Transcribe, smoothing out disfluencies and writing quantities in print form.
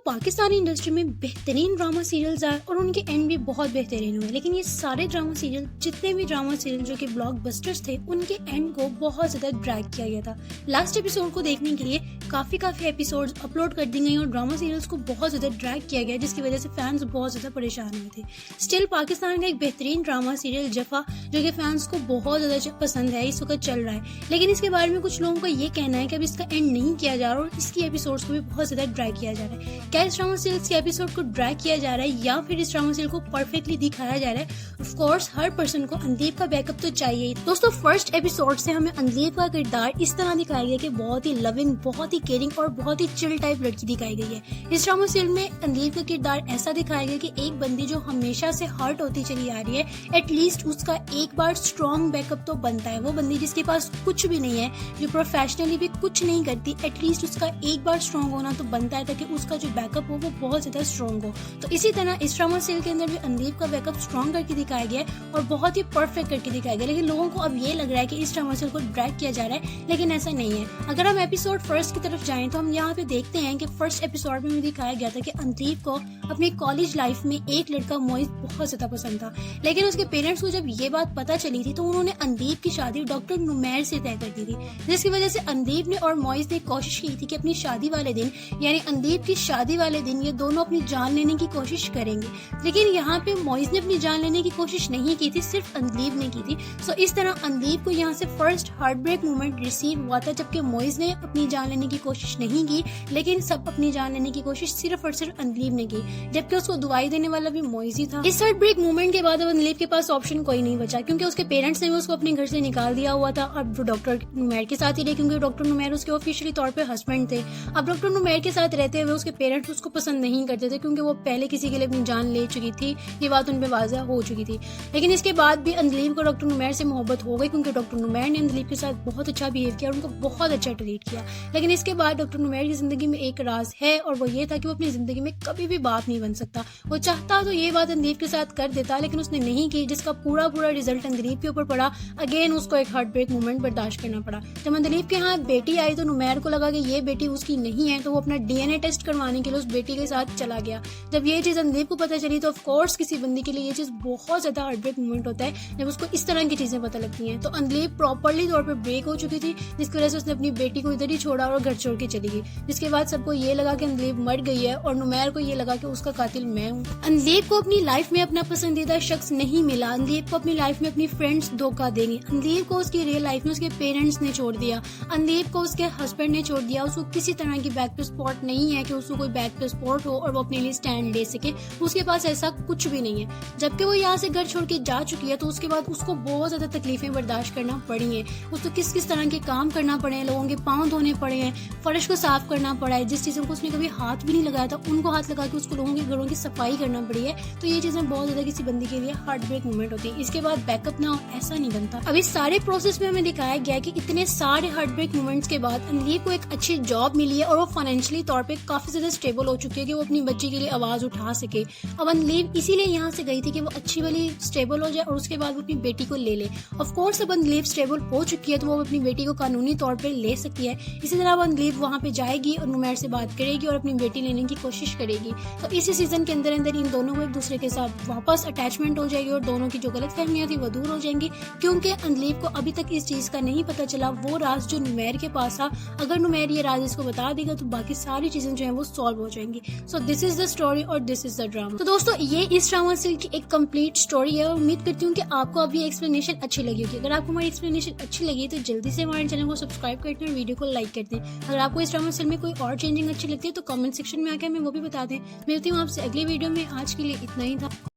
Pakistani industry में बेहतरीन drama serials आए और उनके एंड भी बहुत बेहतरीन हुए, लेकिन ये सारे ड्रामा सीरियल, जितने भी ड्रामा सीरियल जो कि ब्लॉकबस्टर्स थे, उनके एंड को बहुत ज्यादा ड्रैग किया गया था। लास्ट एपिसोड को देखने के लिए काफी एपिसोड्स अपलोड कर दी गई और ड्रामा सीरियल्स को बहुत ज्यादा ड्रैग किया गया, जिसकी वजह से फैंस बहुत ज्यादा परेशान हुए थे। स्टिल पाकिस्तान का एक बेहतरीन ड्रामा सीरियल जफा, जो कि फैंस को बहुत ज्यादा पसंद है, इस वक्त चल रहा है, लेकिन इसके बारे में कुछ लोगों का ये कहना है कि अब इसका एंड नहीं किया जा रहा और इसकी एपिसोड्स को भी बहुत ज्यादा ड्रैग किया जा रहा है। क्या इस ड्रामा सीरियल के एपिसोड को ड्रैग किया जा रहा है या फिर इस ड्रामा सीरियल को परफेक्टली दिखाया जा रहा है? ऑफ कोर्स हर पर्सन को अंदीप का बैकअप तो चाहिए। दोस्तों, फर्स्ट एपिसोड से हमें अंदीप का किरदार इस तरह दिखाया गया कि बहुत ही लविंग, बहुत ही केयरिंग और बहुत ही चिल टाइप लड़की दिखाई गई है। इस ड्रामा सीरियल में अंदीप का किरदार ऐसा दिखाया गया कि एक बंदी जो हमेशा से हर्ट होती चली आ रही है, एटलीस्ट उसका एक बार स्ट्रॉन्ग बैकअप तो बनता है। वो बंदी जिसके पास कुछ भी नहीं है, जो प्रोफेशनली भी कुछ नहीं करती, एटलीस्ट उसका एक बार स्ट्रॉन्ग होना तो बनता है ताकि उसका जो बैकअप हो वो बहुत ज्यादा स्ट्रॉन्ग हो। तो इसी तरह इस ड्रामा सीरियल के अंदर भी अंदीप का बैकअप स्ट्रॉन्ग करके दिखाया गया है और बहुत ही परफेक्ट करके दिखाया गया। लेकिन लोगों को अब ये लग रहा है कि इस ड्रामा सीरियल को ड्रैग किया जा रहा है, लेकिन ऐसा नहीं है। अगर हम एपिसोड फर्स्ट की तरफ जाएं तो हम यहाँ पे देखते हैं कि फर्स्ट एपिसोड में दिखाया गया था कि अंदीप को अपनी कॉलेज लाइफ में एक लड़का मोइज बहुत ज्यादा पसंद था, लेकिन उसके पेरेंट्स को जब ये बात पता चली थी तो उन्होंने अंदीप की शादी डॉक्टर नुमैर से तय कर दी थी, जिसकी वजह से अंदीप ने और मोइज ने कोशिश की थी कि अपनी शादी वाले दिन, यानी अंदीप की शादी वाले दिन, ये दोनों अपनी जान लेने की कोशिश करेंगे। लेकिन यहाँ पे मोइज ने अपनी जान लेने की कोशिश नहीं की थी, सिर्फ अंदीप ने की थी। सो इस तरह अंदीप को यहाँ से first heartbreak moment receive हुआ था, जबकि मोइज ने अपनी जान लेने की कोशिश नहीं की, लेकिन सब अपनी जान लेने की कोशिश सिर्फ और सिर्फ अंदीप ने की, जबकि उसको दुआई देने वाला भी मोइज ही था। इस हार्ट ब्रेक मोमेंट के बाद अब अंदीप के पास ऑप्शन कोई नहीं बचा, क्योंकि उसके पेरेंट्स ने भी उसको अपने घर से निकाल दिया हुआ था। अब वो डॉक्टर नुमैर के साथ ही रहे, क्योंकि डॉक्टर नुमैर उसके ऑफिशियली तौर पे हस्बैंड थे। अब डॉक्टर नुमैर के साथ रहते हुए उसके पेरेंट्स उसको पसंद नहीं करते थे, क्योंकि वो पहले किसी के लिए अपनी जान ले चुकी थी, ये बात उन पे वाज़ह हो चुकी थी। लेकिन इसके बाद भी अंदलीप को डॉक्टर नुमैर से मोहब्बत हो गई, क्योंकि डॉक्टर नुमैर ने अंदलीप के साथ बहुत अच्छा बिहेव किया और उनको बहुत अच्छा ट्रीट किया। लेकिन इसके बाद डॉक्टर नुमैर की जिंदगी में एक राज है, और वो ये था कि वो अपनी जिंदगी में कभी भी बाप नहीं बन सकता। वो चाहता तो ये बात अंदलीप के साथ कर देता, लेकिन उसने नहीं की, जिसका पूरा रिजल्ट अंदलीप के ऊपर पड़ा। अगेन उसको एक हार्ट ब्रेक मोमेंट बर्दाश्त करना पड़ा। जब अंदलीप के यहाँ बेटी आई तो नुमैर को लगा कि ये बेटी उसकी नहीं है, तो वो अपना डीएनए टेस्ट करवाने के लिए उस बेटी के साथ चला गया। जब ये चीज अंदलीप को पता चली तो ऑफ कोर्स किसी बंदी के लिए ये चीज बहुत ज्यादा हार्ट ब्रेक मोमेंट होता है, जब उसको इस तरह की चीजें पता लगती हैं। तो अंदलीप प्रॉपर्ली तौर पर ब्रेक हो चुकी थी, जिसकी वजह से उसने अपनी बेटी को इधर ही छोड़ा और घर छोड़ के चली गई, जिसके बाद सबको ये लगा कि अंदलीप मर गई है और नुमैर को ये लगा कि उसका कातिल मैं हूँ। अंदलीप को अपनी लाइफ में अपना पसंदीदा शख्स नहीं मिला। अंदलीप को अपनी लाइफ में अपनी फ्रेंड्स धोखा देंगे। अंदलीप को उसकी रियल लाइफ में उसके पेरेंट्स ने छोड़ दिया। अंदलीप को उसके हस्बैंड ने छोड़ दिया। उसको किसी तरह की बैक पे सपोर्ट नहीं है कि उसको कोई बैक पे सपोर्ट हो और वो अपने लिए स्टैंड ले सके। उसके पास ऐसा कुछ भी नहीं है। जबकि वो यहाँ से घर छोड़ के जा चुकी है, तो उसके बाद उसको बहुत ज्यादा तकलीफें बर्दाश्त करना पड़ी है। उसको किस किस तरह के काम करना पड़े हैं, लोगों के पाँव धोने पड़े हैं, फर्श को साफ करना पड़ा है, जिस चीजों को उसने कभी हाथ भी नहीं लगाया था उनको हाथ लगा के उसको लोगों के घरों की सफाई करना पड़ी है। तो ये चीजें बहुत ज्यादा किसी बंदी के लिए हार्ट ब्रेक मोमेंट होती है। इसके बाद बैकअप ना हो, ऐसा नहीं बनता। अब इस सारे प्रोसेस में हमें दिखाया गया कि इतने सारे हार्ट ब्रेक मोमेंट्स के बाद अंदलीप को एक अच्छी जॉब मिली है और वो फाइनेंशियली तौर पे काफी ज्यादा स्टेबल हो चुकी है कि वो अपनी बच्ची के लिए आवाज उठा सके। अब अंदलीप इसीलिए यहाँ से गई थी कि वो अच्छी वाली स्टेबल हो जाए और उसके बाद वो अपनी बेटी को ले ले। ऑफ कोर्स अब अंदलीप स्टेबल हो चुकी है, तो वो अपनी बेटी को कानूनी तौर पे ले सकती है। इसी तरह अंदलीप वहाँ पे जाएगी और नुमैर से बात करेगी और अपनी बेटी लेने की कोशिश करेगी। तो इसी सीजन के अंदर अंदर इन दोनों को एक दूसरे के साथ वापस अटैचमेंट हो जाएगी और दोनों की जो गलतफहमियां थी वो दूर हो जाएंगी, क्योंकि अंदलीप को अभी तक इस चीज का नहीं पता चला वो राज जो नुमैर के पास था। अगर नुमैर ये राज इसको बता देगा तो बाकी सारी चीजें जो है वो सॉल्व हो जाएंगी। So this is the story और दिस इज द ड्रामा। तो दोस्तों, ये इस ड्रामा सीरीज की एक कंप्लीट स्टोरी है। उम्मीद करती हूँ कि आपको अभी एक्सप्लेनेशन अच्छी लगी होगी। अगर आपको हमारी एक्सप्लेनेशन अच्छी लगी तो जल्दी से हमारे चैनल को सब्सक्राइब करते हैं और वीडियो को लाइक करते हैं। अगर आपको इस ड्रामा सीरीज में कोई और चेंजिंग अच्छी लगती है तो कमेंट सेक्शन में आकर हमें वो भी बता दें। मिलती हूँ आपसे अगली वीडियो में। आज के लिए इतना ही था।